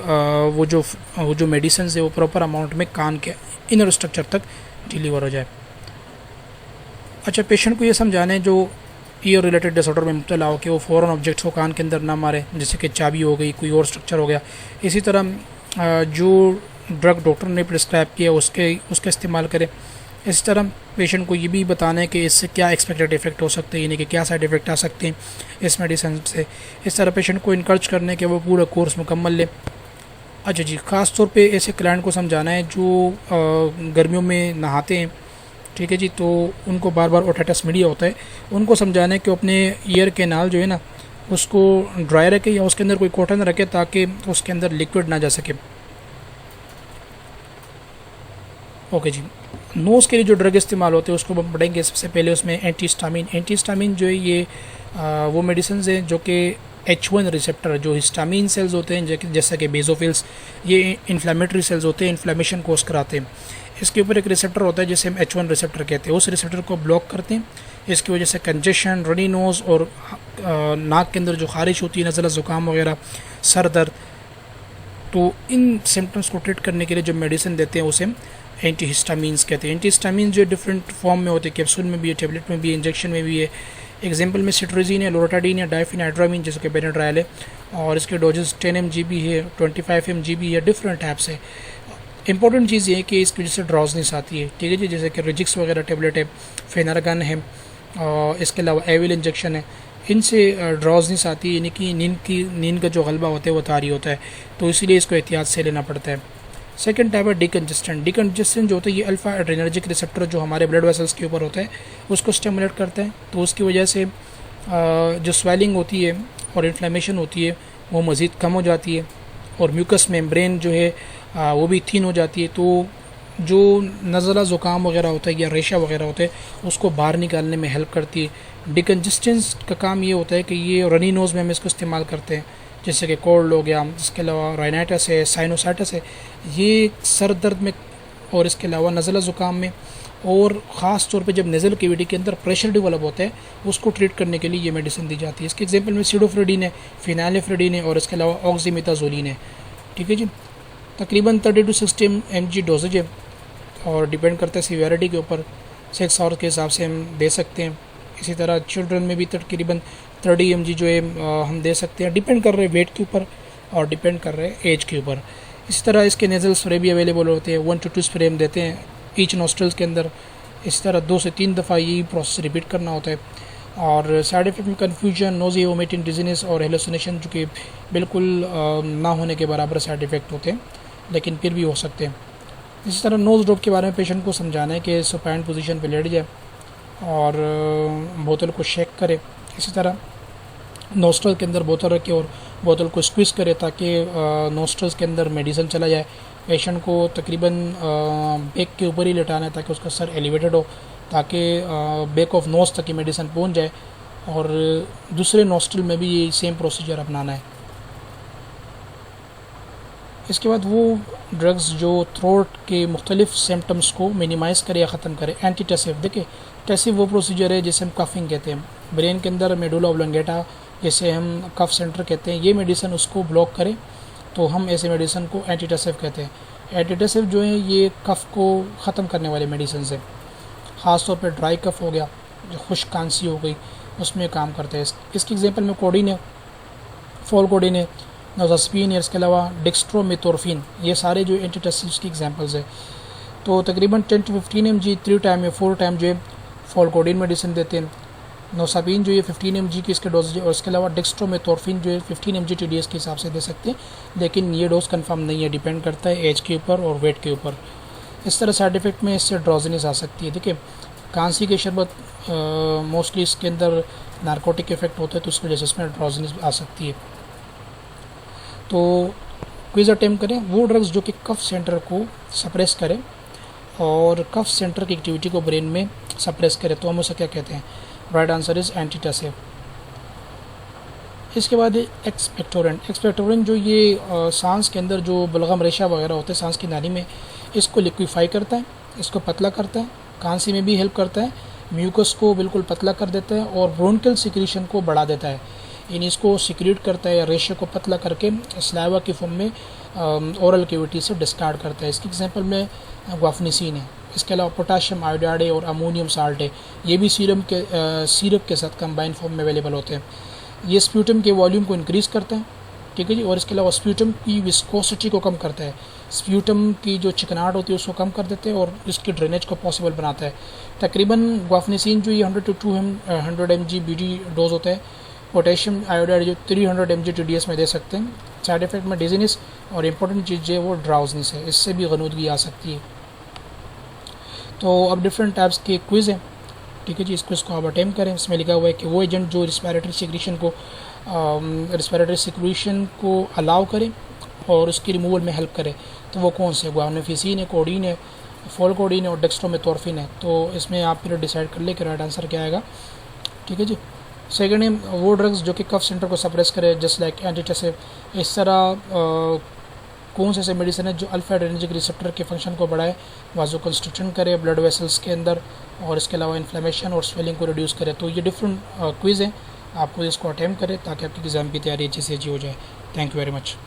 वो जो मेडिसिन है वो प्रॉपर अमाउंट में कान के इनर स्ट्रक्चर तक डिलीवर हो जाए। अच्छा, पेशेंट को ये समझाना है जो ईयर रिलेटेड डिसऑर्डर में मुब्तला हो कि वो फ़ौरन ऑब्जेक्ट्स को कान के अंदर ना मारे, जैसे कि चाबी हो गई, कोई और स्ट्रक्चर हो गया। इसी तरह जो ड्रग डॉक्टर ने प्रिस्क्राइब किया उसका इस्तेमाल करें। इस तरह पेशेंट को ये भी बताना है कि इससे क्या एक्सपेक्टेड इफेक्ट हो सकते हैं, यानी कि क्या साइड इफ़ेक्ट आ सकते हैं इस मेडिसिन से। इस तरह पेशेंट को इनकरेज करने के वो पूरा कोर्स मुकम्मल ले। अच्छा जी, ख़ास तौर पे ऐसे क्लाइंट को समझाना है जो गर्मियों में नहाते हैं, ठीक है जी, तो उनको बार बार ओटाइटिस मीडिया होता है। उनको समझाना है कि अपने ईयर के नाल जो है ना उसको ड्राई रखे या उसके अंदर कोई कॉटन रखे ताकि उसके अंदर लिक्विड ना जा सके। ओके जी, नोज़ के लिए जो ड्रग इस्तेमाल होते हैं उसको हम पढ़ेंगे। सबसे पहले उसमें एंटीहिस्टामीन जो है ये वो मेडिसिन है जो कि H1 रिसेप्टर, जो हिस्टामीन सेल्स होते हैं जैसा कि बेसोफिल्स, ये इन्फ्लेमेटरी सेल्स होते हैं, इन्फ्लेमेशन कोज कराते हैं। इसके ऊपर एक रिसेप्टर होता है जिसे हम H1 रिसेप्टर कहते हैं। उस रिसेप्टर को ब्लॉक करते हैं। इसकी वजह से कंजेशन, रनी नोज़ और नाक के अंदर जो खारिश होती है, नज़ला ज़ुकाम वगैरह, सर दर्द, तो इन सिम्टम्स को ट्रीट करने के लिए जो मेडिसिन देते हैं उसे हम एंटीहिस्टामीन्स कहते हैं। एंटीहिस्टामीन जो डिफरेंट फॉर्म में होते हैं, कैप्सूल में भी है, टेबलेट में भी है, इंजेक्शन में भी है। एग्जांपल में सिट्रोजिन है, लोराटाडीन है, डाइफेनाइड्रामीन जैसे कि बेनाड्रायल है, और इसके डोजेस 10 mg भी है, 25 mg भी है, डिफरेंट टाइप्स है। इंपॉर्टेंट चीज़ ये है कि इसकी वजह से ड्राउजनेस आती है, ठीक है जी, जैसे कि रिजिक्स वगैरह टेबलेट है, फेनारगन है, और इसके अलावा एविल इंजेक्शन है। इनसे ड्राउजनेस आती है, यानी कि नींद का जो गलबा होता है वो तारी होता है, तो इसीलिए इसको एहतियात से लेना पड़ता है। सेकंड टाइप है डिकंजेस्टेंट जो होता है ये अल्फा एड्रेनर्जिक रिसेप्टर जो हमारे ब्लड वेसल्स के ऊपर होता है उसको स्टिमुलेट करता है, तो उसकी वजह से जो स्वेलिंग होती है और इन्फ्लेमेशन होती है वो मज़ीद कम हो जाती है, और म्यूकस मेम्ब्रेन जो है वो भी थिन हो जाती है। तो जो नज़ला ज़ुकाम वगैरह होता है या रेशा वगैरह होता है उसको बाहर निकालने में हेल्प करती है। डिकंजेस्टेंस का काम ये होता है कि ये रनी नोज़ में हम इसको इस्तेमाल करते हैं, जैसे कि कोल्ड हो गया, इसके अलावा राइनाइटिस है, साइनोसाइटिस है, ये सर दर्द में, और इसके अलावा नज़ला ज़ुकाम में, और ख़ास तौर पे जब नेज़ल कैविटी के अंदर प्रेशर डेवलप होता है उसको ट्रीट करने के लिए ये मेडिसिन दी जाती है। इसके एग्जांपल में सिडोफ्रेडिन है, फिनाइलेफ्रेडिन है, और इसके अलावा ऑक्सीमेटाजोलिन है, ठीक है जी। तकरीबन 30 to 60 mg डोजेज है और डिपेंड करता है सीवियरिटी के ऊपर, 6 आवर्स के हिसाब से हम दे सकते हैं। इसी तरह चिल्ड्रन में भी तकरीबन 30 mg जो है हम दे सकते हैं, डिपेंड कर रहे हैं वेट के ऊपर और डिपेंड कर रहे हैं एज के ऊपर। इसी तरह इसके नेज़ल स्प्रे भी अवेलेबल होते हैं, 1 to 2 स्प्रे हम देते हैं ईच नोस्ट्रल्स के अंदर। इस तरह 2 से 3 दफ़ा यही प्रोसेस रिपीट करना होता है। और साइड इफ़ेक्ट में कन्फ्यूजन, नोज़िया, वोमिटिंग, डिजीनेस और हेलुसिनेशन जो कि बिल्कुल ना होने के बराबर साइड इफ़ेक्ट होते हैं, लेकिन फिर भी हो सकते हैं। इसी तरह नोज़ ड्रॉप के बारे में पेशेंट को समझाना है कि सुपाइन पोजीशन पे लेट जाए और बोतल को शेक करे। इसी तरह नोस्ट्रल के अंदर बोतल रखे और बोतल को स्क्वीज़ करे ताकि नोस्ट्रल्स के अंदर मेडिसिन चला जाए। पेशेंट को तकरीबन बैक के ऊपर ही लेटाना है ताकि उसका सर एलिवेटेड हो, ताकि बैक ऑफ नोज तक की मेडिसिन पहुंच जाए, और दूसरे नोस्ट्रल में भी ये सेम प्रोसीजर अपनाना है। इसके बाद वो ड्रग्स जो थ्रोट के मुख्तलिफ सिम्टम्स को मिनिमाइज़ करे या ख़त्म करे। एंटीटेसिव, देखिए टेसिव वो प्रोसीजर है जिसे हम कफिंग कहते हैं, ब्रेन के अंदर मेडुला ऑब्लोंगेटा जिसे हम कफ सेंटर कहते हैं, ये मेडिसिन उसको ब्लॉक करे तो हम ऐसे मेडिसिन को एंटीटेसिव कहते हैं। एंटीटेसिव जो है ये कफ को ख़त्म करने वाले मेडिसिन है, ख़ासतौर पर ड्राई कफ हो गया, जो खुश्क खांसी हो गई, उसमें काम करते हैं। इसकी एग्जांपल में कोडीन है, फोलकोडीन है, नोज़ास्पिन है, इसके अलावा डेक्स्ट्रोमेथोर्फिन, ये सारे जो एंटीटेसिव्स की एग्जांपल्स है। तो तकरीबन 10 to 15 mg 3 टाइम या 4 टाइम जो है फोलकोडीन मेडिसिन देते हैं। नोसाबिन जो ये 15 mg की इसके डोज है, और इसके अलावा डेक्स्ट्रोमेथोर्फिन जो है 15 mg TDS के हिसाब से दे सकते हैं, लेकिन ये डोज कंफर्म नहीं है, डिपेंड करता है एज के ऊपर और वेट के ऊपर। इस तरह साइड इफ़ेक्ट में इससे ड्रोजिनेस आ सकती है। देखिए कांसी के शरबत मोस्टली इसके अंदर नारकोटिक इफेक्ट होते हैं, तो उसकी वजह से इसमें ड्रोजिनेस आ सकती है। तो क्विज अटेम्प्ट करें वो ड्रग्स जो कि कफ सेंटर को सप्रेस करें और कफ सेंटर की एक्टिविटी को ब्रेन में सप्रेस करे, तो हम उसे क्या कहते हैं? Right answer is antitussive. इसके बाद एक्सपेक्टोरेंट। एक्सपेक्टोरेंट जो ये सांस के अंदर जो बलगम रेशा वगैरह होते हैं सांस की नाली में, इसको लिक्विफाई करता है, इसको पतला करता है, खांसी में भी हेल्प करता है, म्यूकस को बिल्कुल पतला कर देता है और ब्रोंकियल सिक्रीशन को बढ़ा देता है। इन इसको सिक्रीट करता है या रेशे को पतला करके स्लाइवा की फॉर्म में ओरल कैविटी से डिस्कार्ड करता है। इसकी एग्जांपल में गुआफनिसिन है। इसके अलावा पोटाशियम आयोडाइड है और अमोनियम साल्ट है, ये भी सीरप के साथ कंबाइन फॉर्म में अवेलेबल होते हैं। ये स्प्यूटम के वॉल्यूम को इंक्रीज़ करता है, ठीक है जी, और इसके अलावा स्प्यूटम की विस्कोसिटी को कम करता है, स्प्यूटम की जो चिकनाहट होती है उसको कम कर देते हैं और इसकी ड्रेनेज को पॉसिबल बनाता है। तकरीबन गुआफनिसिन जो ये 100 to 200 mg BD डोज होता है। पोटेशियम आयोडाइड जो 300 mg TDS में दे सकते हैं। साइड इफेक्ट में डिजीनेस और इम्पोर्टेंट चीज़ जो है वो ड्राउजनेस है, इससे भी गनूदगी आ सकती है। तो अब डिफरेंट टाइप्स के क्विज़ हैं, ठीक है जी, इस क्विज़ को आप अटेम्प्ट करें। इसमें लिखा हुआ है कि वो एजेंट जो रिस्पिरेटरी सिक्रीशन को अलाउ करे और उसकी रिमूवल में हेल्प करे, तो वो कौन से? गुआनिफिसिन है, कोडीन है, फोलकोडीन है और डेक्स्ट्रोमेथोर्फिन है। तो इसमें आप फिर डिसाइड कर ले कि राइट आंसर क्या आएगा, ठीक है जी। सेकेंड है वो ड्रग्स जो कि कफ सेंटर को सप्रेस करे, जस्ट लाइक एंटीटेसिव। इस तरह कौन से ऐसे मेडिसिन है जो अल्फा एड्रेनर्जिक रिसेप्टर के फंक्शन को बढ़ाए, वाजो कंस्ट्रक्शन करे ब्लड वेसल्स के अंदर, और इसके अलावा इन्फ्लेमेशन और स्वेलिंग को रिड्यूस करे। तो ये डिफरेंट क्विज़ हैं, आपको इसको अटेम्प्ट करें ताकि आपकी एग्ज़ाम की तैयारी अच्छे से अच्छी हो जाए। Thank you very much.